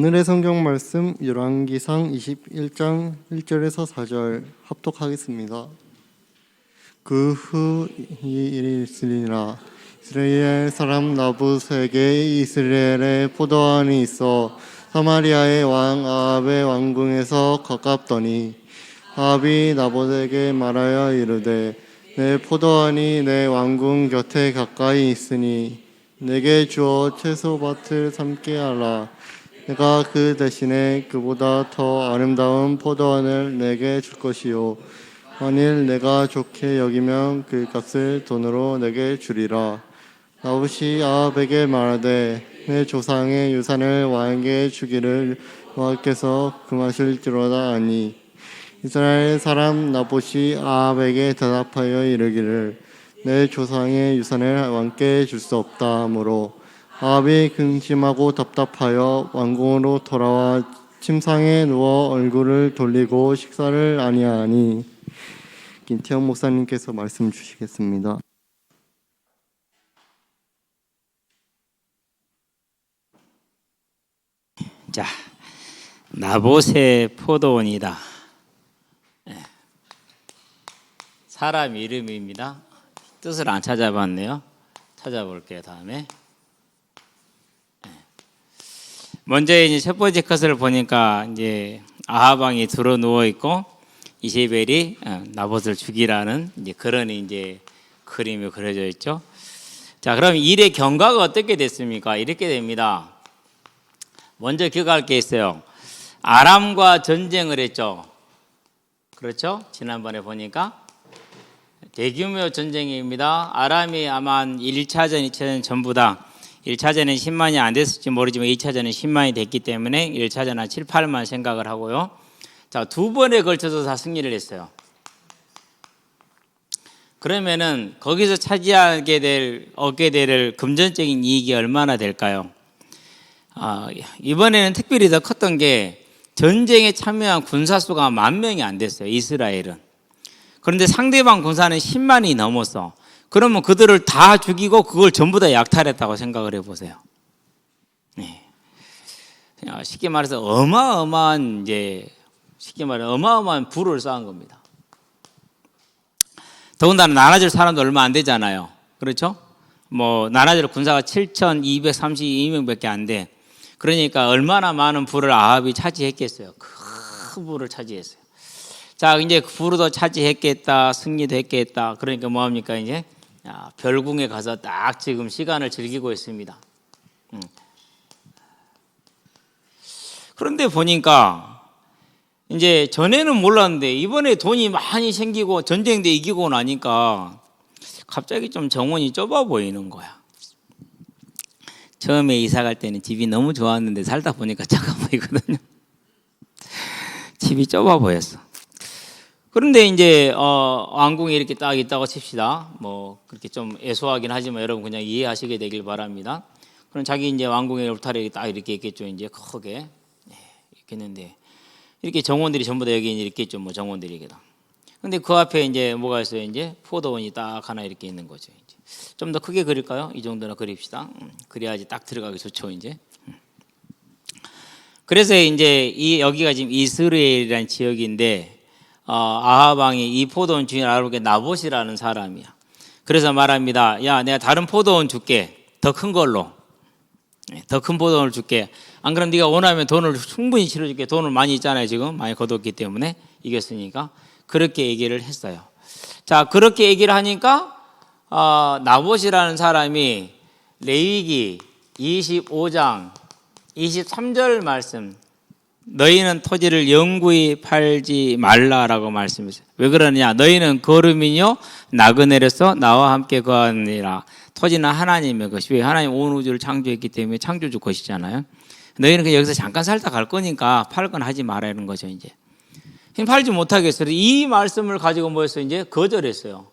오늘의 성경 말씀 열왕기상 21장 1절에서 4절 합독하겠습니다. 그 후 이 일이 있으리라. 이스라엘 사람 나봇에게 이스라엘의 포도원이 있어 사마리아의 왕 아합의 왕궁에서 가깝더니 아합이 나봇에게 말하여 이르되 내 포도원이 내 왕궁 곁에 가까이 있으니 내게 주어 채소밭을 삼게 하라. 내가 그 대신에 그보다 더 아름다운 포도원을 내게 줄 것이요 만일 내가 좋게 여기면 그 값을 돈으로 내게 주리라. 나봇이 아합에게 말하되 내 조상의 유산을 왕에게 주기를 여호와께서 금하실지로다 하니 이스라엘 사람 나봇이 아합에게 대답하여 이르기를 내 조상의 유산을 왕께 줄 수 없다 하므로 아합이 근심하고 답답하여 왕궁으로 돌아와 침상에 누워 얼굴을 돌리고 식사를 아니하니. 김태형 목사님께서 말씀 주시겠습니다. 자, 나봇의 포도원이다. 사람 이름입니다. 뜻을 안 찾아봤네요. 찾아볼게요. 다음에. 먼저 이제 첫 번째 컷을 보니까 이제 아합 왕이 들어 누워 있고 이세벨이 나봇을 죽이라는 이제 그런 이제 그림이 그려져 있죠. 자, 그럼 일의 경과가 어떻게 됐습니까? 이렇게 됩니다. 먼저 기억할 게 있어요. 아람과 전쟁을 했죠. 그렇죠? 지난번에 보니까 대규모 전쟁입니다. 아람이 아마 1차전, 2차전 전부 다 1차전은 10만이 안 됐을지 모르지만 2차전은 10만이 됐기 때문에 1차전 한 7, 8만 생각을 하고요. 자, 두 번에 걸쳐서 다 승리를 했어요. 그러면은 거기서 얻게 될 금전적인 이익이 얼마나 될까요? 이번에는 특별히 더 컸던 게 전쟁에 참여한 군사수가 10,000명이 안 됐어요. 이스라엘은. 그런데 상대방 군사는 10만이 넘었어. 그러면 그들을 다 죽이고 그걸 전부 다 약탈했다고 생각을 해보세요. 네. 쉽게 말해서 어마어마한 부를 쌓은 겁니다. 더군다나 나눠줄 사람도 얼마 안 되잖아요. 그렇죠? 나눠줄 군사가 7,232명밖에 안 돼. 그러니까 얼마나 많은 부를 아합이 차지했겠어요. 큰 부를 차지했어요. 자, 이제 부르도 차지했겠다, 승리도 했겠다. 그러니까 뭐합니까, 이제? 별궁에 가서 딱 지금 시간을 즐기고 있습니다. 그런데 보니까 이제 전에는 몰랐는데 이번에 돈이 많이 생기고 전쟁도 이기고 나니까 갑자기 좀 정원이 좁아 보이는 거야. 처음에 이사 갈 때는 집이 너무 좋았는데 살다 보니까 작아 보이거든요. 집이 좁아 보였어. 그런데 이제 왕궁에 이렇게 딱 있다고 칩시다. 그렇게 좀 애소하긴 하지만 여러분 그냥 이해하시게 되길 바랍니다. 그럼 자기 이제 왕궁에 울타리에 딱 이렇게 있겠죠. 이제 크게 이렇게 있는데 이렇게 정원들이 전부 다 여기 이렇게 있죠. 정원들이 이게 다. 근데 그 앞에 이제 뭐가 있어요? 이제 포도원이 딱 하나 이렇게 있는 거죠. 이제 좀 더 크게 그릴까요? 이 정도나 그립시다. 그래야지 딱 들어가기 좋죠. 이제. 그래서 이제 여기가 지금 이스라엘이라는 지역인데. 아합 왕이 이 포도원 주인을 알아보게 나봇이라는 사람이야. 그래서 말합니다. 야, 내가 다른 포도원 줄게. 더 큰 걸로. 더 큰 포도원을 줄게. 안 그럼 네가 원하면 돈을 충분히 치러줄게. 돈을 많이 있잖아요. 지금 많이 거뒀기 때문에 이겼으니까. 그렇게 얘기를 했어요. 자, 그렇게 얘기를 하니까 나봇이라는 사람이 레위기 25장 23절 말씀, 너희는 토지를 영구히 팔지 말라라고 말씀했어요. 왜 그러느냐? 너희는 거름이요 나그네로서 나와 함께 거하느니라. 토지는 하나님의 것이, 왜? 하나님 온 우주를 창조했기 때문에 창조주 것이잖아요. 너희는 그냥 여기서 잠깐 살다 갈 거니까 팔건 하지 말라는 거죠. 이제 팔지 못하겠어요. 이 말씀을 가지고 뭐였어요? 이제 거절했어요.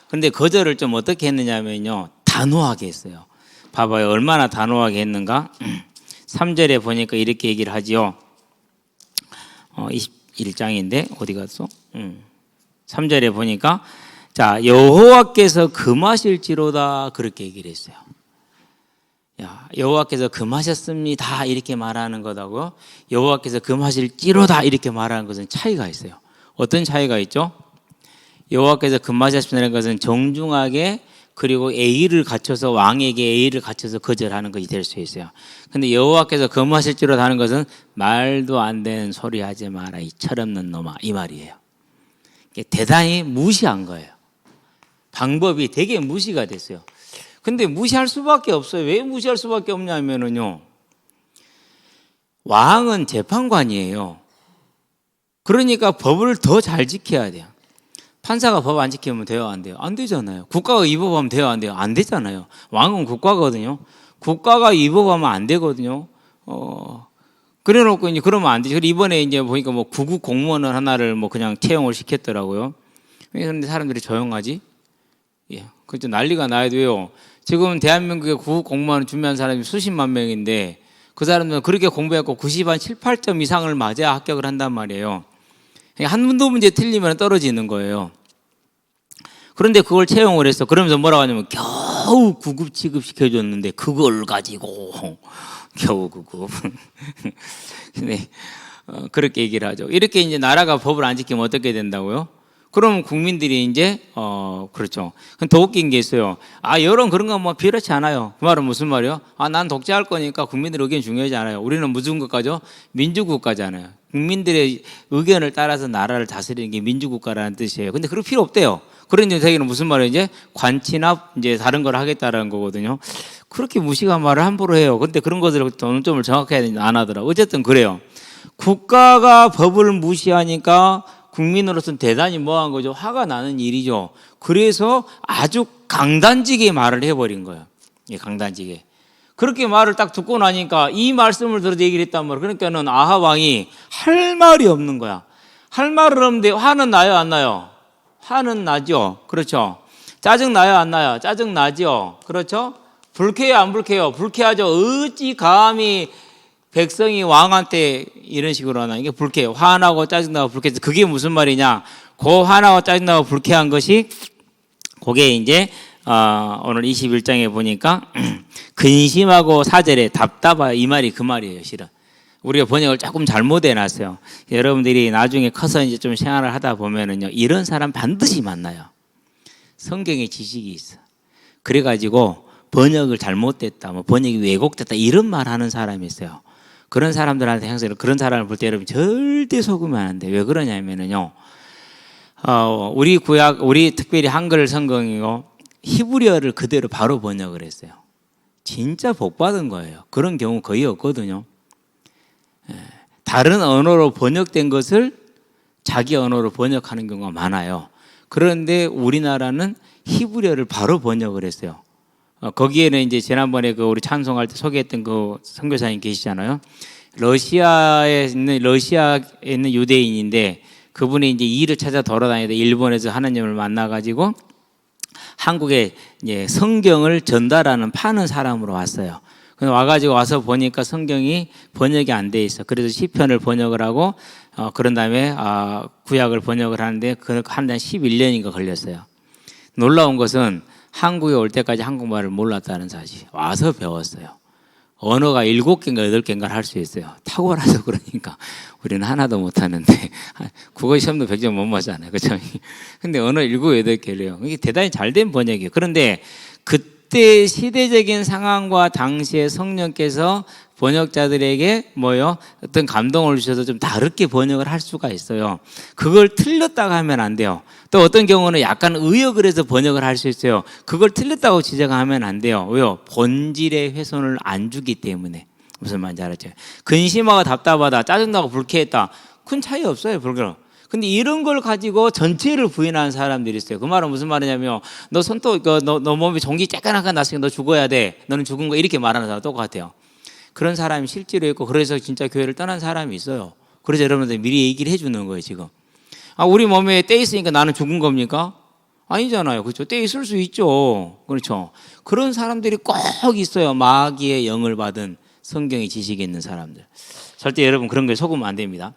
그런데 거절을 좀 어떻게 했느냐면요, 단호하게 했어요. 봐봐요, 얼마나 단호하게 했는가. 3절에 보니까 이렇게 얘기를 하지요. 21장인데 어디 갔어? 3절에 보니까 자, 여호와께서 금하실지로다 그렇게 얘기를 했어요. 야, 여호와께서 금하셨습니다 이렇게 말하는 것하고 여호와께서 금하실지로다 이렇게 말하는 것은 차이가 있어요. 어떤 차이가 있죠? 여호와께서 금하셨습니다는 것은 정중하게 그리고 예의를 갖춰서 왕에게 예의를 갖춰서 거절하는 것이 될 수 있어요. 근데 여호와께서 금하실지로다 하는 것은 말도 안 되는 소리 하지 마라 이 철없는 놈아 이 말이에요. 대단히 무시한 거예요. 방법이 되게 무시가 됐어요. 근데 무시할 수밖에 없어요. 왜 무시할 수밖에 없냐면요. 왕은 재판관이에요. 그러니까 법을 더 잘 지켜야 돼요. 판사가 법 안 지키면 돼요, 안 돼요? 안 되잖아요. 국가가 위법하면 돼요, 안 돼요? 안 되잖아요. 왕은 국가거든요. 국가가 위법하면 안 되거든요. 그래 놓고 이제 그러면 안 되죠. 이번에 이제 보니까 뭐 구급 공무원을 하나를 뭐 그냥 채용을 시켰더라고요. 그런데 사람들이 조용하지? 예. 그죠. 난리가 나야 돼요. 지금 대한민국에 구급 공무원을 준비한 사람이 수십만 명인데 그 사람들은 그렇게 공부했고 90한 7, 8점 이상을 맞아야 합격을 한단 말이에요. 한 문도 문제 틀리면 떨어지는 거예요. 그런데 그걸 채용을 했어. 그러면서 뭐라고 하냐면 겨우 구급 취급시켜줬는데 그걸 가지고 겨우 구급. 근데 그렇게 얘기를 하죠. 이렇게 이제 나라가 법을 안 지키면 어떻게 된다고요? 그러면 국민들이 이제 그렇죠. 더 웃긴 게 있어요. 여론 그런 건 뭐 필요치 않아요. 그 말은 무슨 말이요? 난 독재할 거니까 국민들 의견 중요하지 않아요. 우리는 무슨 국가죠? 민주국가잖아요. 국민들의 의견을 따라서 나라를 다스리는 게 민주국가라는 뜻이에요. 근데 그럴 필요 없대요. 그런 얘기는 무슨 말이에요? 이제 관치나 이제 다른 걸 하겠다라는 거거든요. 그렇게 무식한 말을 함부로 해요. 근데 그런 것을 논점을 정확히 해야 되는지 안 하더라고요. 어쨌든 그래요. 국가가 법을 무시하니까 국민으로서는 대단히 뭐한 거죠? 화가 나는 일이죠. 그래서 아주 강단지게 말을 해버린 거예요. 예, 강단지게. 그렇게 말을 딱 듣고 나니까 이 말씀을 들어서 얘기를 했단 말이에요. 그러니까는 아합 왕이 할 말이 없는 거야. 할 말은 없는데 화는 나요, 안 나요? 화는 나죠. 그렇죠. 짜증 나요, 안 나요? 짜증 나죠. 그렇죠. 불쾌해요, 안 불쾌해요? 불쾌하죠. 어찌 감히 백성이 왕한테 이런 식으로 하나. 이게 불쾌해요. 화나고 짜증나고 불쾌해서 그게 무슨 말이냐. 그 화나고 짜증나고 불쾌한 것이 그게 이제 오늘 21장에 보니까 근심하고 사절에 답답하여 이 말이 그 말이에요. 실은 우리가 번역을 조금 잘못 해놨어요. 여러분들이 나중에 커서 이제 좀 생활을 하다 보면은요 이런 사람 반드시 만나요. 성경에 지식이 있어. 그래가지고 번역을 잘못됐다, 뭐 번역이 왜곡됐다 이런 말 하는 사람이 있어요. 그런 사람들한테 항상 그런 사람을 볼 때 여러분 절대 속으면 안 돼. 왜 그러냐면은요. 우리 특별히 한글 성경이고 히브리어를 그대로 바로 번역을 했어요. 진짜 복 받은 거예요. 그런 경우 거의 없거든요. 다른 언어로 번역된 것을 자기 언어로 번역하는 경우가 많아요. 그런데 우리나라는 히브리어를 바로 번역을 했어요. 거기에는 이제 지난번에 그 우리 찬송할 때 소개했던 그 선교사님 계시잖아요. 러시아에 있는 유대인인데 그분이 이제 일을 찾아 돌아다니다 일본에서 하나님을 만나가지고 한국에 이제 성경을 전달하는 파는 사람으로 왔어요. 와가지고 와서 보니까 성경이 번역이 안 돼 있어. 그래서 시편을 번역을 하고 그런 다음에 구약을 번역을 하는데 그 한 11년인가 걸렸어요. 놀라운 것은 한국에 올 때까지 한국말을 몰랐다는 사실. 와서 배웠어요. 언어가 7개인가 8개인가 할 수 있어요. 탁월해서 그러니까 우리는 하나도 못하는데 국어 시험도 100점 못 맞잖아요. 그렇죠? 근데 언어 7, 8개래요. 이게 대단히 잘된 번역이에요. 그런데 그때 시대적인 상황과 당시에 성령께서 번역자들에게 어떤 감동을 주셔서 좀 다르게 번역을 할 수가 있어요. 그걸 틀렸다고 하면 안 돼요. 또 어떤 경우는 약간 의역을 해서 번역을 할 수 있어요. 그걸 틀렸다고 지적하면 안 돼요. 왜요? 본질의 훼손을 안 주기 때문에. 무슨 말인지 알았죠? 근심하고 답답하다, 짜증나고 불쾌했다. 큰 차이 없어요, 불교. 근데 이런 걸 가지고 전체를 부인하는 사람들이 있어요. 그 말은 무슨 말이냐면 너 손톱, 너 몸에 종기 쬐끈하게 났으니까 너 죽어야 돼. 너는 죽은 거 이렇게 말하는 사람 똑같아요. 그런 사람이 실제로 있고 그래서 진짜 교회를 떠난 사람이 있어요. 그래서 여러분들 미리 얘기를 해주는 거예요, 지금. 우리 몸에 때 있으니까 나는 죽은 겁니까? 아니잖아요. 그렇죠? 때 있을 수 있죠. 그렇죠? 그런 사람들이 꼭 있어요. 마귀의 영을 받은 성경의 지식이 있는 사람들. 절대 여러분 그런 거에 속으면 안 됩니다.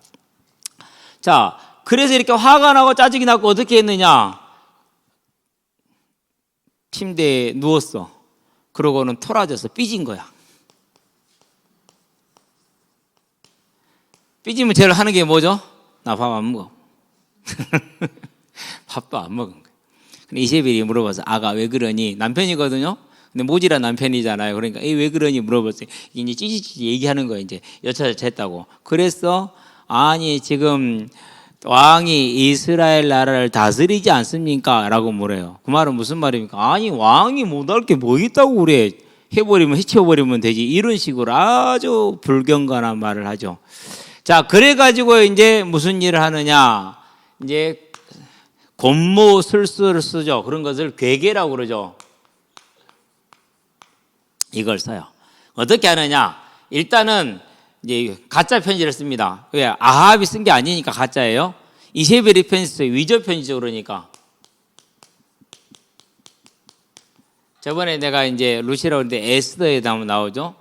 자, 그래서 이렇게 화가 나고 짜증이 나고 어떻게 했느냐? 침대에 누웠어. 그러고는 토라졌어. 삐진 거야. 삐지면 제일 하는 게 뭐죠? 나 밥 안 먹어. 밥도 안 먹은 거예요. 근데 이세벨이 물어봐서 아가 왜 그러니? 남편이거든요. 근데 모질한 남편이잖아요. 그러니까 왜 그러니 물어봤어요. 이제 찌찌찌 얘기하는 거예요. 이제 여차저차 했다고. 그래서 아니 지금 왕이 이스라엘 나라를 다스리지 않습니까? 라고 물어요. 그 말은 무슨 말입니까? 아니 왕이 못할 게 뭐 있다고 그래. 해버리면 해치워버리면 되지. 이런 식으로 아주 불경건한 말을 하죠. 자, 그래가지고 이제 무슨 일을 하느냐. 이제 곤모술수를 쓰죠. 그런 것을 괴계라고 그러죠. 이걸 써요. 어떻게 하느냐. 일단은 이제 가짜 편지를 씁니다. 왜? 아합이 쓴 게 아니니까 가짜예요. 이세벨이 편지 써요. 위조 편지죠. 그러니까. 저번에 내가 이제 루시라고 했는데 에스더에 나오죠.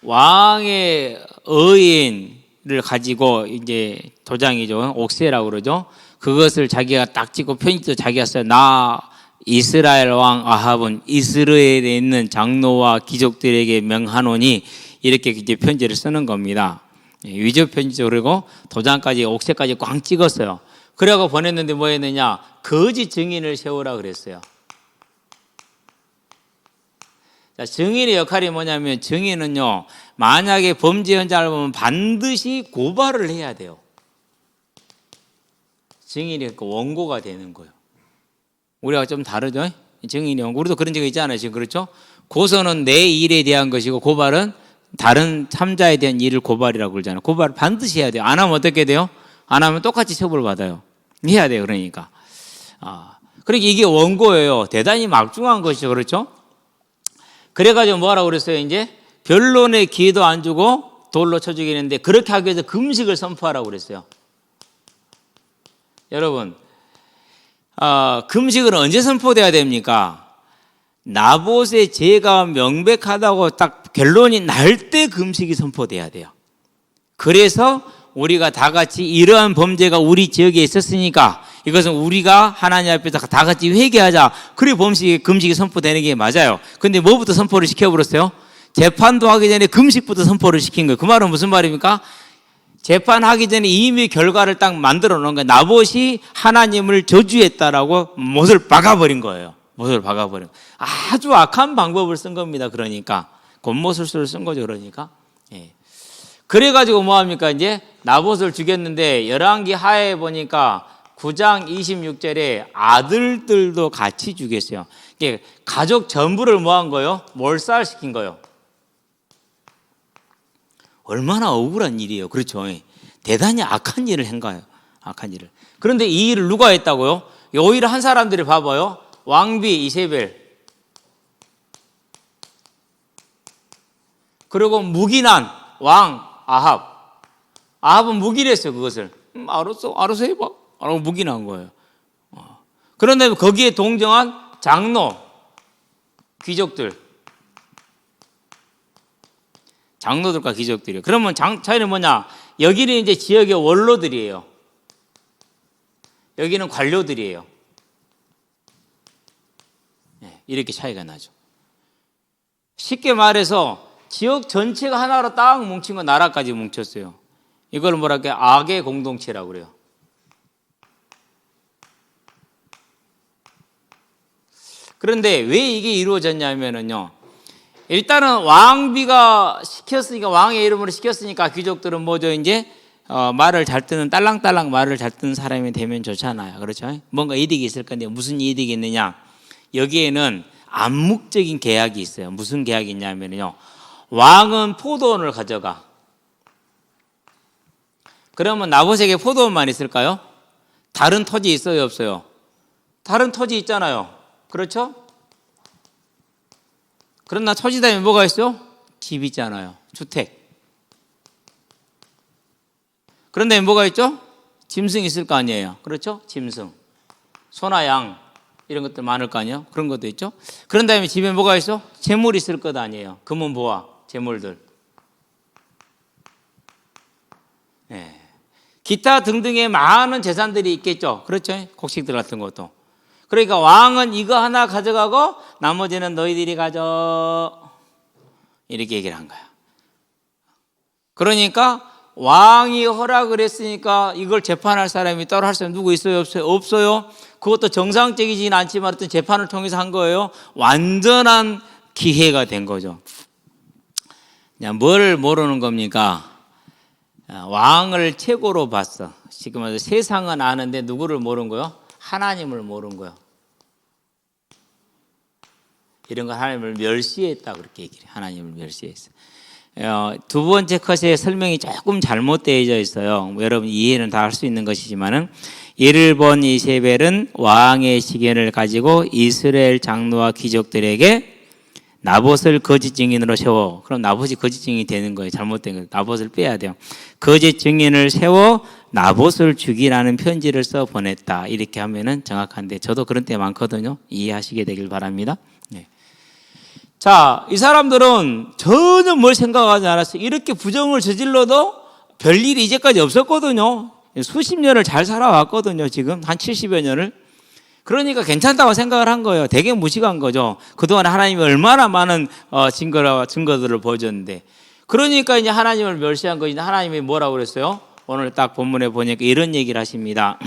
왕의 의인을 가지고 이제 도장이죠. 옥세라고 그러죠. 그것을 자기가 딱 찍고 편지도 자기가 써요. 나 이스라엘 왕 아합은 이스라엘에 있는 장로와 귀족들에게 명하노니 이렇게 이제 편지를 쓰는 겁니다. 위조 편지죠. 그리고 도장까지 옥새까지 꽝 찍었어요. 그래고 보냈는데 뭐 했느냐? 거짓 증인을 세우라 그랬어요. 자, 증인의 역할이 뭐냐면 증인은요, 만약에 범죄 현장을 보면 반드시 고발을 해야 돼요. 증인이 그 원고가 되는 거예요. 우리가 좀 다르죠? 증인이 원고. 우리도 그런 적이 있잖아요. 지금 그렇죠? 고소는 내 일에 대한 것이고 고발은 다른 참자에 대한 일을 고발이라고 그러잖아요. 고발을 반드시 해야 돼요. 안 하면 어떻게 돼요? 안 하면 똑같이 처벌받아요. 해야 돼요. 그러니까. 그러니까 이게 원고예요. 대단히 막중한 것이죠. 그렇죠? 그래가지고 뭐라고 그랬어요? 이제 변론의 기회도 안 주고 돌로 쳐 죽이는데 그렇게 하기 위해서 금식을 선포하라고 그랬어요. 여러분, 금식은 언제 선포돼야 됩니까? 나봇의 죄가 명백하다고 딱 결론이 날 때 금식이 선포돼야 돼요. 그래서 우리가 다 같이 이러한 범죄가 우리 지역에 있었으니까 이것은 우리가 하나님 앞에서 다 같이 회개하자. 그래 금식이 선포되는 게 맞아요. 근데 뭐부터 선포를 시켜버렸어요? 재판도 하기 전에 금식부터 선포를 시킨 거예요. 그 말은 무슨 말입니까? 재판하기 전에 이미 결과를 딱 만들어 놓은 거예요. 나봇이 하나님을 저주했다라고 못을 박아버린 거예요. 못을 박아버린 거예요. 아주 악한 방법을 쓴 겁니다. 그러니까 곤모술수를 쓴 거죠. 그러니까. 예. 그래가지고 뭐합니까? 이제 나봇을 죽였는데 열왕기 하에 보니까 9장 26절에 아들들도 같이 죽였어요. 이게 가족 전부를 뭐한 거예요? 몰살시킨 거예요. 얼마나 억울한 일이에요. 그렇죠? 대단히 악한 일을 한 거예요. 악한 일을. 그런데 이 일을 누가 했다고요? 오히려 한 사람들이 봐봐요. 왕비 이세벨. 그리고 무기난 왕 아합. 아합은 무기했어요. 그것을. 알아서 해봐. 라고 무기난 거예요. 그런데 거기에 동정한 장로, 귀족들. 장로들과 귀족들이에요. 그러면 차이는 뭐냐? 여기는 이제 지역의 원로들이에요. 여기는 관료들이에요. 이렇게 차이가 나죠. 쉽게 말해서 지역 전체가 하나로 딱 뭉친 거 나라까지 뭉쳤어요. 이걸 뭐랄까? 악의 공동체라고 그래요. 그런데 왜 이게 이루어졌냐면요. 일단은 왕비가 시켰으니까, 왕의 이름으로 시켰으니까 귀족들은 뭐죠? 이제 말을 잘 듣는, 딸랑딸랑 말을 잘 듣는 사람이 되면 좋잖아요. 그렇죠? 뭔가 이득이 있을 건데 무슨 이득이 있느냐? 여기에는 암묵적인 계약이 있어요. 무슨 계약이 있냐면요. 왕은 포도원을 가져가. 그러면 나봇에게 포도원만 있을까요? 다른 토지 있어요, 없어요? 다른 토지 있잖아요. 그렇죠? 그러나 토지 다음에 뭐가 있어요? 집 있잖아요. 주택. 그런데 뭐가 있죠? 짐승 있을 거 아니에요. 그렇죠? 짐승. 소나 양 이런 것들 많을 거 아니에요. 그런 것도 있죠. 그런 다음에 집에 뭐가 있어? 재물 있을 것 아니에요. 금은 보화, 재물들. 네. 기타 등등의 많은 재산들이 있겠죠. 그렇죠? 곡식들 같은 것도. 그러니까 왕은 이거 하나 가져가고 나머지는 너희들이 가져. 이렇게 얘기를 한 거야. 그러니까 왕이 허락을 했으니까 이걸 재판할 사람이 따로 할 사람 누구 있어요? 없어요? 없어요. 그것도 정상적이진 않지만 어떤 재판을 통해서 한 거예요. 완전한 기회가 된 거죠. 뭘 모르는 겁니까? 왕을 최고로 봤어. 지금 말해서 세상은 아는데 누구를 모르는 거요? 하나님을 모르는 거요. 이런 거 하나님을 멸시했다 그렇게 얘기해요. 하나님을 멸시했어. 두 번째 컷의 설명이 조금 잘못되어져 있어요. 여러분 이해는 다 할 수 있는 것이지만은 이를 본 이세벨은 왕의 시견을 가지고 이스라엘 장로와 귀족들에게 나봇을 거짓 증인으로 세워. 그럼 나봇이 거짓 증인이 되는 거예요. 잘못된 거예요. 나봇을 빼야 돼요. 거짓 증인을 세워 나봇을 죽이라는 편지를 써 보냈다. 이렇게 하면은 정확한데 저도 그런 때 많거든요. 이해하시게 되길 바랍니다. 네. 자, 이 사람들은 전혀 뭘 생각하지 않았어요. 이렇게 부정을 저질러도 별일이 이제까지 없었거든요. 수십 년을 잘 살아왔거든요. 지금 한 70여 년을. 그러니까 괜찮다고 생각을 한 거예요. 되게 무식한 거죠. 그동안 하나님이 얼마나 많은 증거들을 보여줬는데. 그러니까 이제 하나님을 멸시한 거지. 하나님이 뭐라고 그랬어요? 오늘 딱 본문에 보니까 이런 얘기를 하십니다.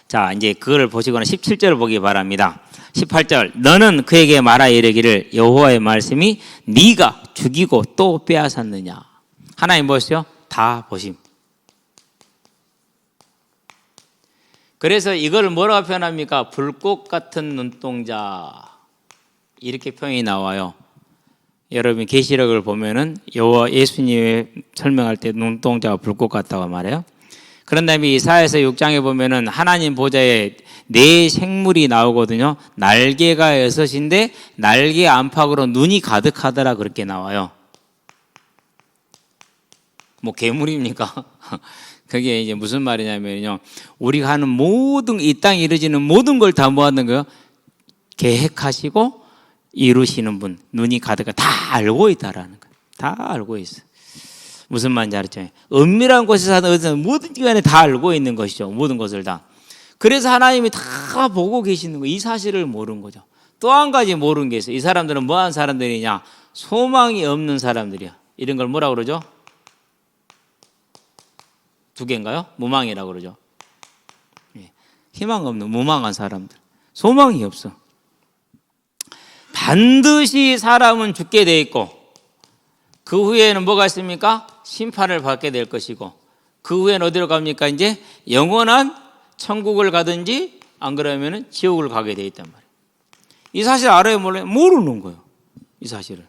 자, 이제 그거를 보시거나 17절을 보기 바랍니다. 18절, 너는 그에게 말하 이르기를 여호와의 말씀이 네가 죽이고 또 빼앗았느냐. 하나님 보셨어요? 다 보심. 그래서 이걸 뭐라고 표현합니까? 불꽃 같은 눈동자. 이렇게 표현이 나와요. 여러분 계시록을 보면은 여호와 예수님이 설명할 때 눈동자가 불꽃 같다고 말해요. 그런 다음에 이사야서 6장에 보면은 하나님 보좌에 네 생물이 나오거든요. 날개가 6인데 날개 안팎으로 눈이 가득하더라 그렇게 나와요. 뭐 괴물입니까? 그게 이제 무슨 말이냐면요. 우리가 하는 모든 이 땅에 이루어지는 모든 걸 다 모았는 거요. 계획하시고 이루시는 분, 눈이 가득하 다 알고 있다라는 거예요. 다 알고 있어. 무슨 말인지 알았죠? 은밀한 곳에 사는 모든 기관에 다 알고 있는 것이죠. 모든 것을 다. 그래서 하나님이 다 보고 계시는 거예요. 이 사실을 모르는 거죠. 또 한 가지 모르는 게 있어요. 이 사람들은 뭐하는 사람들이냐? 소망이 없는 사람들이야. 이런 걸 뭐라고 그러죠? 두 개인가요? 무망이라고 그러죠. 희망 없는 무망한 사람들. 소망이 없어. 반드시 사람은 죽게 돼 있고 그 후에는 뭐가 있습니까? 심판을 받게 될 것이고 그 후에는 어디로 갑니까? 이제 영원한 천국을 가든지 안 그러면은 지옥을 가게 돼 있단 말이에요. 이 사실 알아요? 몰라요? 모르는 거예요. 이 사실을.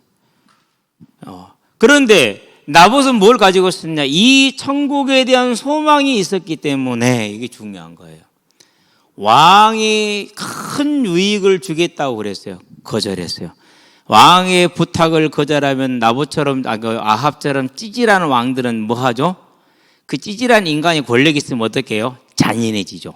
그런데 나봇은 뭘 가지고 있었냐? 이 천국에 대한 소망이 있었기 때문에 이게 중요한 거예요. 왕이 큰 유익을 주겠다고 그랬어요. 거절했어요. 왕의 부탁을 거절하면 나봇처럼 아합처럼 찌질한 왕들은 뭐 하죠? 그 찌질한 인간이 권력이 있으면 어떻게 해요? 잔인해지죠.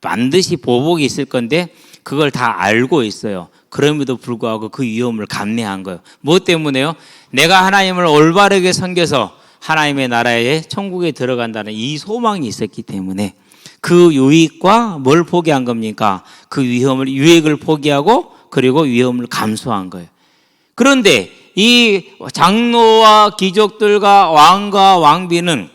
반드시 보복이 있을 건데 그걸 다 알고 있어요. 그럼에도 불구하고 그 위험을 감내한 거예요. 무엇 때문에요? 내가 하나님을 올바르게 섬겨서 하나님의 나라에 천국에 들어간다는 이 소망이 있었기 때문에 그 유익과 뭘 포기한 겁니까? 그 유익을 포기하고 그리고 위험을 감수한 거예요. 그런데 이 장로와 귀족들과 왕과 왕비는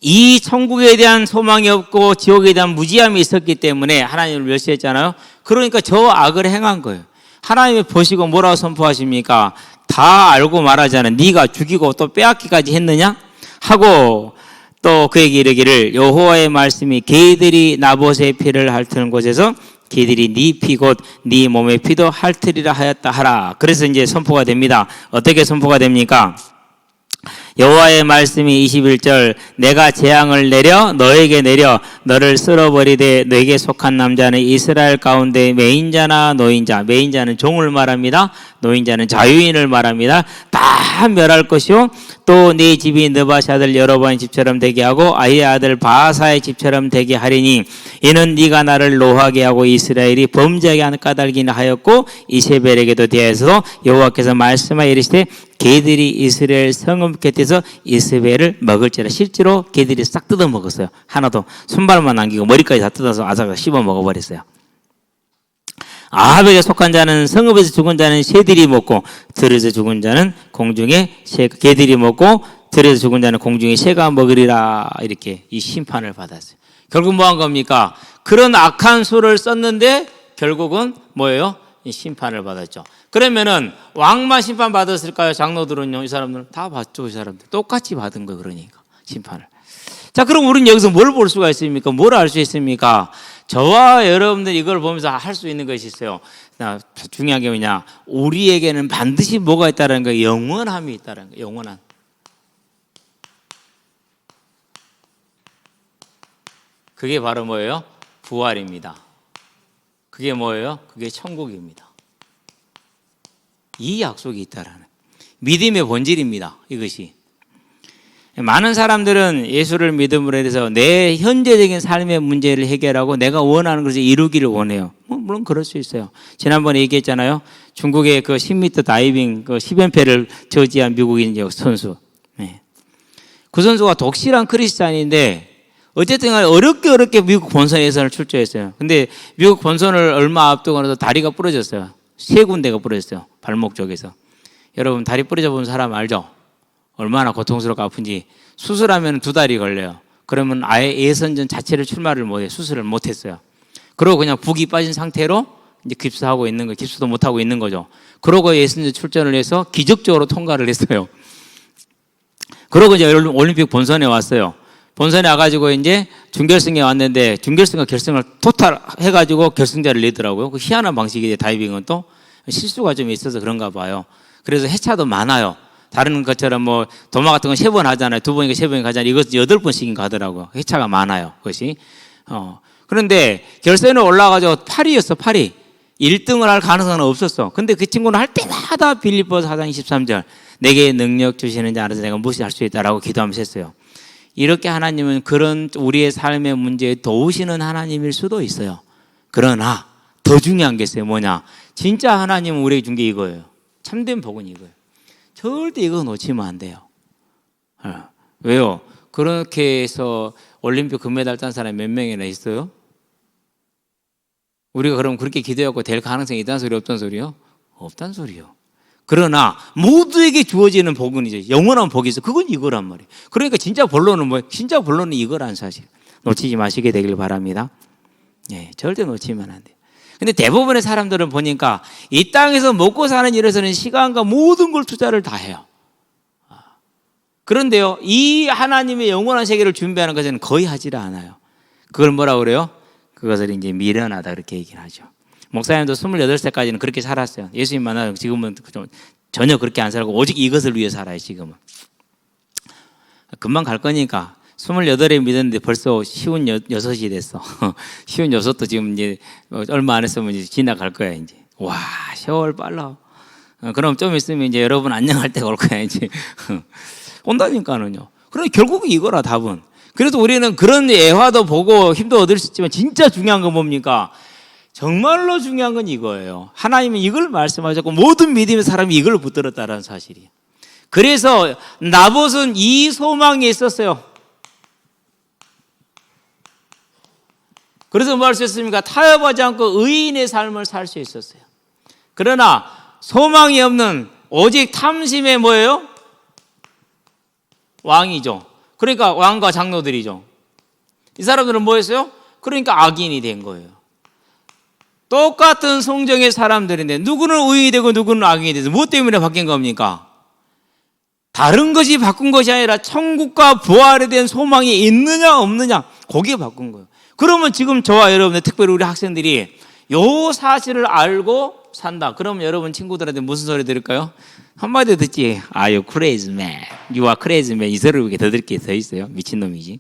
이 천국에 대한 소망이 없고 지옥에 대한 무지함이 있었기 때문에 하나님을 멸시했잖아요. 그러니까 저 악을 행한 거예요. 하나님이 보시고 뭐라고 선포하십니까? 다 알고 말하잖아요. 네가 죽이고 또 빼앗기까지 했느냐? 하고 또 그에게 이르기를 여호와의 말씀이 개들이 나봇의 피를 핥는 곳에서 개들이 네 피 곧 네 몸의 피도 핥으리라 하였다 하라. 그래서 이제 선포가 됩니다. 어떻게 선포가 됩니까? 여호와의 말씀이 21절 내가 재앙을 내려 너에게 내려 너를 쓸어버리되 너에게 속한 남자는 이스라엘 가운데 매인자나 노인자, 매인자는 종을 말합니다. 노인자는 자유인을 말합니다. 다 멸할 것이요 또 네 집이 느바시 아들 여로보암의 집처럼 되게 하고 아히의 아들 바하사의 집처럼 되게 하리니 이는 네가 나를 노하게 하고 이스라엘이 범죄하게 하는 까닭이나 하였고 이세벨에게도 대해서 여호와께서 말씀하여 이르시되 개들이 이스라엘 성읍 곁에서 이세벨을 먹을지라. 실제로 개들이 싹 뜯어 먹었어요. 하나도 손발만 남기고 머리까지 다 뜯어서 아삭아삭 씹어 먹어버렸어요. 아합에게 속한 자는 성읍에서 죽은 자는 새들이 먹고 들에서 죽은 자는 공중에 개들이 먹고 들에서 죽은 자는 공중에 새가 먹으리라 이렇게 이 심판을 받았어요. 결국 뭐 한 겁니까? 그런 악한 수를 썼는데 결국은 뭐예요? 이 심판을 받았죠. 그러면은 왕만 심판 받았을까요? 장로들은요? 이 사람들은 다 받죠. 이 사람들 똑같이 받은 거예요. 그러니까 심판을. 자, 그럼 우리는 여기서 뭘 볼 수가 있습니까? 뭘 알 수 있습니까? 저와 여러분들 이걸 보면서 할 수 있는 것이 있어요. 중요한 게 뭐냐? 우리에게는 반드시 뭐가 있다는 거예요? 영원함이 있다는 거예요. 영원한. 그게 바로 뭐예요? 부활입니다. 그게 뭐예요? 그게 천국입니다. 이 약속이 있다라는 믿음의 본질입니다. 이것이. 많은 사람들은 예수를 믿음으로 해서 내 현재적인 삶의 문제를 해결하고 내가 원하는 것을 이루기를 원해요. 물론 그럴 수 있어요. 지난번에 얘기했잖아요. 중국의 그 10m 다이빙 그 10연패를 저지한 미국인 선수. 네. 그 선수가 독실한 크리스찬인데 어쨌든 어렵게 미국 본선 예선을 출조했어요. 근데 미국 본선을 얼마 앞두고 나서 다리가 부러졌어요. 3군데가 부러졌어요. 발목 쪽에서. 여러분 다리 부러져 본 사람 알죠? 얼마나 고통스럽고 아픈지. 수술하면 2달이 걸려요. 그러면 아예 예선전 자체를 출마를 못해. 수술을 못했어요. 그러고 그냥 붓이 빠진 상태로 이제 깁스하고 있는 거, 깁스도 못하고 있는 거죠. 그러고 예선전 출전을 해서 기적적으로 통과를 했어요. 그러고 이제 올림픽 본선에 왔어요. 본선에 와가지고 이제 준결승에 왔는데 준결승과 결승을 토탈 해가지고 결승자를 내더라고요. 그 희한한 방식이에요. 다이빙은 또 실수가 좀 있어서 그런가 봐요. 그래서 해차도 많아요. 다른 것처럼 뭐 도마 같은 건 3번 하잖아요. 2번인가 3번인가 하잖아요. 이것은 8번씩인가 하더라고요. 해차가 많아요. 그것이. 그런데 결선에 올라가지고 8위였어. 8위. 1등을 할 가능성은 없었어. 근데 그 친구는 할 때마다 빌립보서 4장 23절 내게 능력 주시는 자 알아서 내가 무엇이 할 수 있다라고 기도하면서 했어요. 이렇게 하나님은 그런 우리의 삶의 문제에 도우시는 하나님일 수도 있어요. 그러나 더 중요한 게 있어요. 뭐냐? 진짜 하나님은 우리에게 준 게 이거예요. 참된 복은 이거예요. 절대 이거 놓치면 안 돼요. 왜요? 그렇게 해서 올림픽 금메달 딴 사람이 몇 명이나 있어요? 우리가 그럼 그렇게 기도하고 될 가능성이 있다는 소리 없다는 소리요? 없다는 소리요. 그러나 모두에게 주어지는 복은 이제 영원한 복이 있어. 그건 이거란 말이에요. 그러니까 진짜 본론은 뭐예요? 진짜 본론은 이거란 사실. 놓치지 마시게 되길 바랍니다. 예, 절대 놓치면 안 돼요. 근데 대부분의 사람들은 보니까 이 땅에서 먹고 사는 일에서는 시간과 모든 걸 투자를 다 해요. 그런데요, 이 하나님의 영원한 세계를 준비하는 것은 거의 하지를 않아요. 그걸 뭐라고 그래요? 그것을 이제 미련하다 그렇게 얘기를 하죠. 목사님도 28세까지는 그렇게 살았어요. 예수님 만나서 지금은 전혀 그렇게 안 살고 오직 이것을 위해 살아요. 지금은. 금방 갈 거니까 28에 믿었는데 벌써 쉬운 6이 됐어. 쉬운 6도 지금 이제 얼마 안 했으면 이제 지나갈 거야. 이제. 와, 세월 빨라. 그럼 좀 있으면 이제 여러분 안녕할 때가 올 거야. 이제. 온다니까는요. 그러니까 결국은 이거라 답은. 그래도 우리는 그런 예화도 보고 힘도 얻을 수 있지만 진짜 중요한 건 뭡니까? 정말로 중요한 건 이거예요. 하나님은 이걸 말씀하셨고 모든 믿음의 사람이 이걸 붙들었다는 사실이에요. 그래서 나봇은 이 소망이 있었어요. 그래서 뭐 할 수 있습니까? 타협하지 않고 의인의 삶을 살 수 있었어요. 그러나 소망이 없는 오직 탐심의 뭐예요? 왕이죠. 그러니까 왕과 장로들이죠. 이 사람들은 뭐 했어요? 그러니까 악인이 된 거예요. 똑같은 성정의 사람들인데 누구는 의인이 되고 누구는 악인이 돼서 무엇 때문에 바뀐 겁니까? 다른 것이 바꾼 것이 아니라 천국과 부활에 대한 소망이 있느냐 없느냐 거기에 바꾼 거예요. 그러면 지금 저와 여러분들 특별히 우리 학생들이 요 사실을 알고 산다. 그러면 여러분 친구들한테 무슨 소리 들을까요? 한마디 듣지. Are you crazy man? You are crazy man. 이 소리를 이렇게 더 들을 게 더 있어요. 미친놈이지.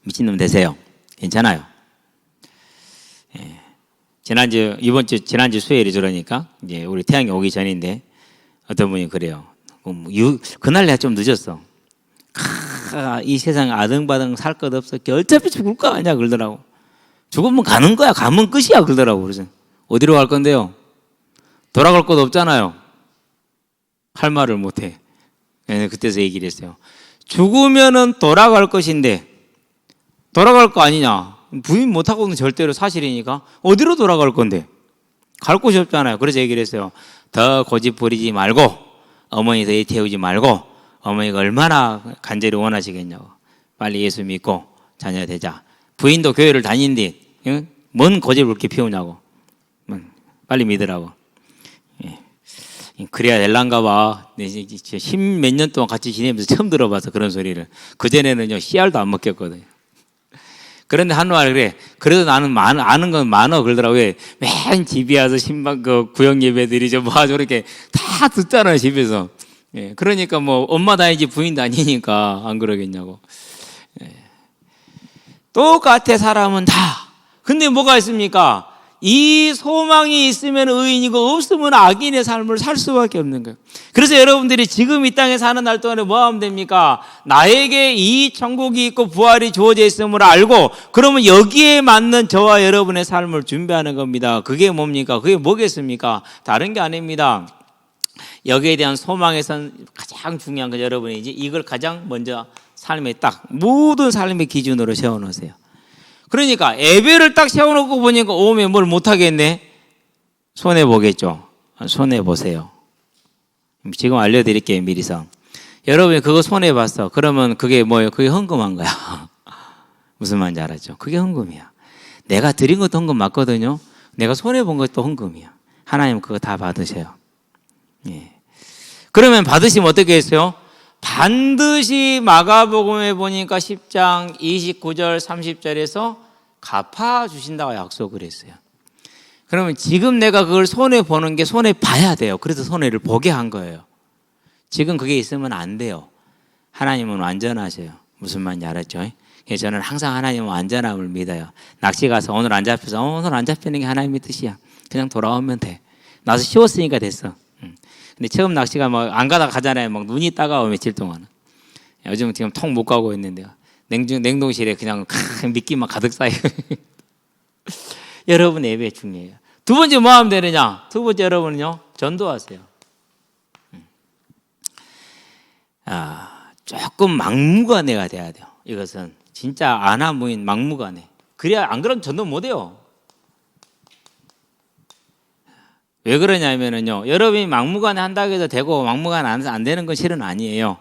미친놈 되세요. 괜찮아요. 예. 지난주 수요일에 저러니까 이제 우리 태양이 오기 전인데 어떤 분이 그래요. 그날 내가 좀 늦었어. 이 세상에 아등바등 살 것 없어. 어차피 죽을 거 아니야 그러더라고. 죽으면 가는 거야. 가면 끝이야 그러더라고. 그래서 어디로 갈 건데요? 돌아갈 곳 없잖아요. 할 말을 못해. 그때서 얘기를 했어요. 죽으면은 돌아갈 것인데 돌아갈 거 아니냐? 부인 못하고는 절대로 사실이니까 어디로 돌아갈 건데? 갈 곳이 없잖아요. 그래서 얘기를 했어요. 더 고집 부리지 말고 어머니 더 태우지 말고 어머니가 얼마나 간절히 원하시겠냐고. 빨리 예수 믿고 자녀 되자. 부인도 교회를 다니는데 응? 뭔 고집을 그렇게 피우냐고. 빨리 믿으라고. 예. 그래야 될란가 봐. 십몇 년 동안 같이 지내면서 처음 들어봐서 그런 소리를. 그전에는요 씨알도 안 먹겠거든요. 그런데 한말 그래. 그래도 나는 아는 건 많어 그러더라고요. 맨 집에 와서 신방 그 구역 예배들이 뭐 저렇게 다 듣잖아요 집에서. 예. 그러니까 뭐 엄마 다니지 부인 다니니까 안 그러겠냐고. 예. 똑같아 사람은 다. 근데 뭐가 있습니까? 이 소망이 있으면 의인이고 없으면 악인의 삶을 살 수밖에 없는 거예요. 그래서 여러분들이 지금 이 땅에 사는 날 동안에 뭐 하면 됩니까? 나에게 이 천국이 있고 부활이 주어져 있음을 알고 그러면 여기에 맞는 저와 여러분의 삶을 준비하는 겁니다. 그게 뭡니까? 그게 뭐겠습니까? 다른 게 아닙니다. 여기에 대한 소망에선 가장 중요한 건 여러분이지 이걸 가장 먼저 삶에 딱 모든 삶의 기준으로 세워놓으세요. 그러니까 예배를 딱 세워놓고 보니까 오면 뭘 못하겠네. 손해보겠죠. 손해보세요. 지금 알려드릴게요. 미리서. 여러분이 그거 손해봤어. 그러면 그게 뭐예요? 그게 헌금한 거야. 무슨 말인지 알았죠? 그게 헌금이야. 내가 드린 것도 헌금 맞거든요. 내가 손해본 것도 헌금이야. 하나님 그거 다 받으세요. 예. 그러면 받으시면 어떻게 했어요? 반드시 마가복음에 보니까 10장 29절 30절에서 갚아주신다고 약속을 했어요. 그러면 지금 내가 그걸 손해보는 게 손해봐야 돼요. 그래서 손해를 보게 한 거예요. 지금 그게 있으면 안 돼요. 하나님은 완전하셔요. 무슨 말인지 알았죠? 그래서 저는 항상 하나님은 완전함을 믿어요. 낚시 가서 오늘 안 잡혀서 오늘 안 잡히는 게 하나님의 뜻이야. 그냥 돌아오면 돼. 나서 쉬웠으니까 됐어. 근데 처음 낚시가 막 안 가다가 가잖아요. 막 눈이 따가워 며칠 동안. 요즘 지금 통 못 가고 있는데요. 냉동실에 그냥 미끼만 가득 쌓여. 여러분 예배 중요해요. 두 번째 뭐 하면 되느냐? 두 번째 여러분은요 전도하세요. 조금 막무가내가 돼야 돼요. 이것은 진짜 아나무인 막무가내. 그래야 안 그러면 전도 못 해요. 왜 그러냐면요. 여러분이 막무가내 한다고 해도 되고 막무가내 안 되는 건 실은 아니에요.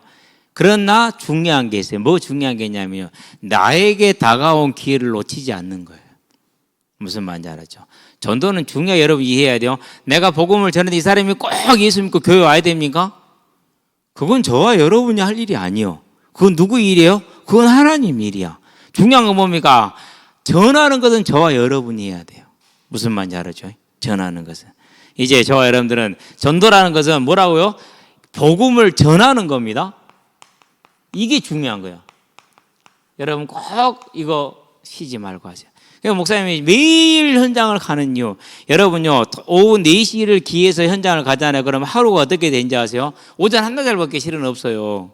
그러나 중요한 게 있어요. 뭐 중요한 게 있냐면요. 나에게 다가온 기회를 놓치지 않는 거예요. 무슨 말인지 알았죠? 전도는 중요해요. 여러분 이해해야 돼요. 내가 복음을 전했는데 이 사람이 꼭 예수 믿고 교회 와야 됩니까? 그건 저와 여러분이 할 일이 아니에요. 그건 누구 일이에요? 그건 하나님 일이야. 중요한 건 뭡니까? 전하는 것은 저와 여러분이 해야 돼요. 무슨 말인지 알았죠? 전하는 것은. 이제 저와 여러분들은 전도라는 것은 뭐라고요? 복음을 전하는 겁니다. 이게 중요한 거예요. 여러분 꼭 이거 쉬지 말고 하세요. 그러니까 목사님이 매일 현장을 가는 이유. 여러분요 오후 4시를 기해서 현장을 가잖아요. 그러면 하루가 어떻게 되는지 아세요? 오전 한나절밖에 실은 없어요.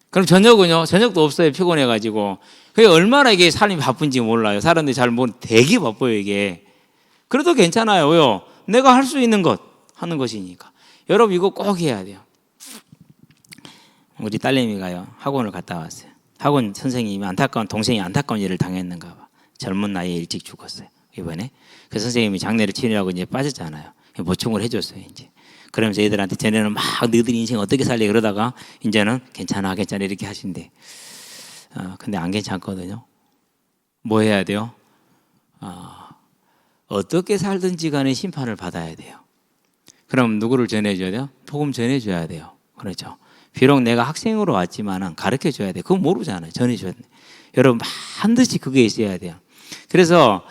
그럼 저녁은요? 저녁도 없어요. 피곤해가지고. 그게 얼마나 이게 삶이 바쁜지 몰라요. 사람들이 잘 모르는 되게 바빠요 이게. 그래도 괜찮아요. 왜요? 내가 할 수 있는 것 하는 것이니까. 여러분 이거 꼭 해야 돼요. 우리 딸내미가요 학원을 갔다 왔어요. 학원 선생님이 동생이 안타까운 일을 당했는가 봐. 젊은 나이에 일찍 죽었어요 이번에. 그 선생님이 장례를 치르려고 이제 빠졌잖아요. 보충을 해줬어요 이제. 그러면서 애들한테 전에는 막 너희들 인생 어떻게 살래 그러다가 이제는 괜찮아 이렇게 하신대. 근데 안 괜찮거든요. 뭐 해야 돼요? 어떻게 살든지 간에 심판을 받아야 돼요. 그럼 누구를 전해줘야 돼요? 복음 전해줘야 돼요. 그렇죠. 비록 내가 학생으로 왔지만 가르쳐줘야 돼요. 그건 모르잖아요. 전해줘야 돼요. 여러분 반드시 그게 있어야 돼요. 그래서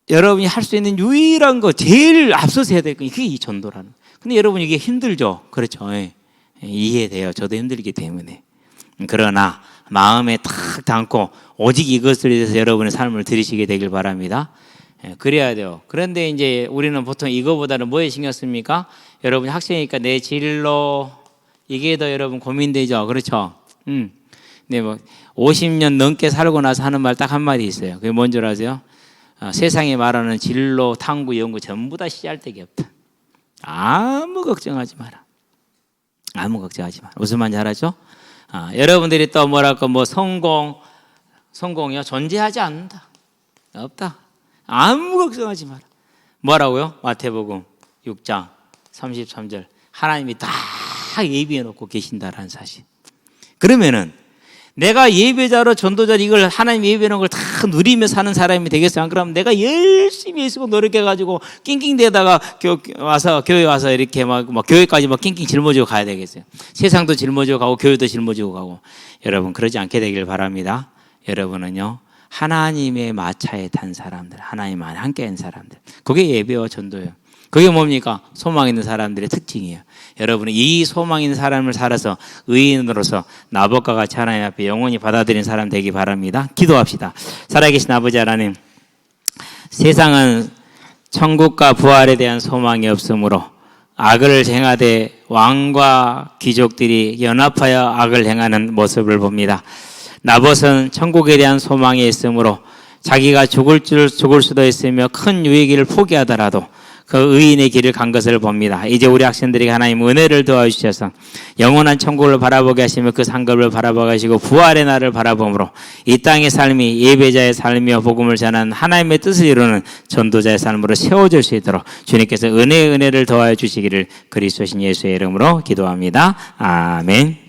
여러분이 할 수 있는 유일한 거 제일 앞서서 해야 될 거 그게 이 전도라는. 근데 여러분 이게 힘들죠. 그렇죠. 예. 이해돼요. 저도 힘들기 때문에. 그러나 마음에 탁 담고 오직 이것을 위해서 여러분의 삶을 들이시게 되길 바랍니다. 그래야 돼요. 그런데 이제 우리는 보통 이거보다는 뭐에 신경 씁니까? 여러분 학생이니까 내 진로 이게 더 여러분 고민되죠. 그렇죠? 네, 뭐 50년 넘게 살고 나서 하는 말 딱 한마디 있어요. 그게 뭔 줄 아세요? 세상에 말하는 진로, 탐구, 연구 전부 다 씨알데기 없다. 아무 걱정하지 마라. 아무 걱정하지 마라. 무슨 말인지 알았죠? 여러분들이 또 뭐랄까 뭐 성공이요 존재하지 않는다. 없다. 아무 걱정하지 마라. 뭐라고요? 마태복음 6장 33절. 하나님이 다 예비해 놓고 계신다라는 사실. 그러면은 내가 예배자로 전도자로 이걸 하나님 예배해 놓은 걸 다 누리며 사는 사람이 되겠어요? 안 그러면 내가 열심히 예수고 노력해가지고 낑낑대다가 교회 와서 이렇게 막 교회까지 막 낑낑 짊어지고 가야 되겠어요? 세상도 짊어지고 가고 교회도 짊어지고 가고. 여러분 그러지 않게 되길 바랍니다. 여러분은요 하나님의 마차에 탄 사람들, 하나님 안에 함께한 사람들, 그게 예배와 전도예요. 그게 뭡니까? 소망 있는 사람들의 특징이에요. 여러분은 이 소망 있는 삶을 살아서 의인으로서 나봇과 같이 하나님 앞에 영원히 받아들인 사람 되기 바랍니다. 기도합시다. 살아계신 아버지 하나님, 세상은 천국과 부활에 대한 소망이 없으므로 악을 행하되 왕과 귀족들이 연합하여 악을 행하는 모습을 봅니다. 나봇은 천국에 대한 소망이 있으므로 자기가 죽을 수도 있으며 큰 유익을 포기하더라도 그 의인의 길을 간 것을 봅니다. 이제 우리 학생들에게 하나님 은혜를 도와주셔서 영원한 천국을 바라보게 하시며 그 상급을 바라보게 하시고 부활의 날을 바라보므로 이 땅의 삶이 예배자의 삶이며 복음을 전하는 하나님의 뜻을 이루는 전도자의 삶으로 세워질 수 있도록 주님께서 은혜를 더하여 주시기를 그리스도신 예수의 이름으로 기도합니다. 아멘.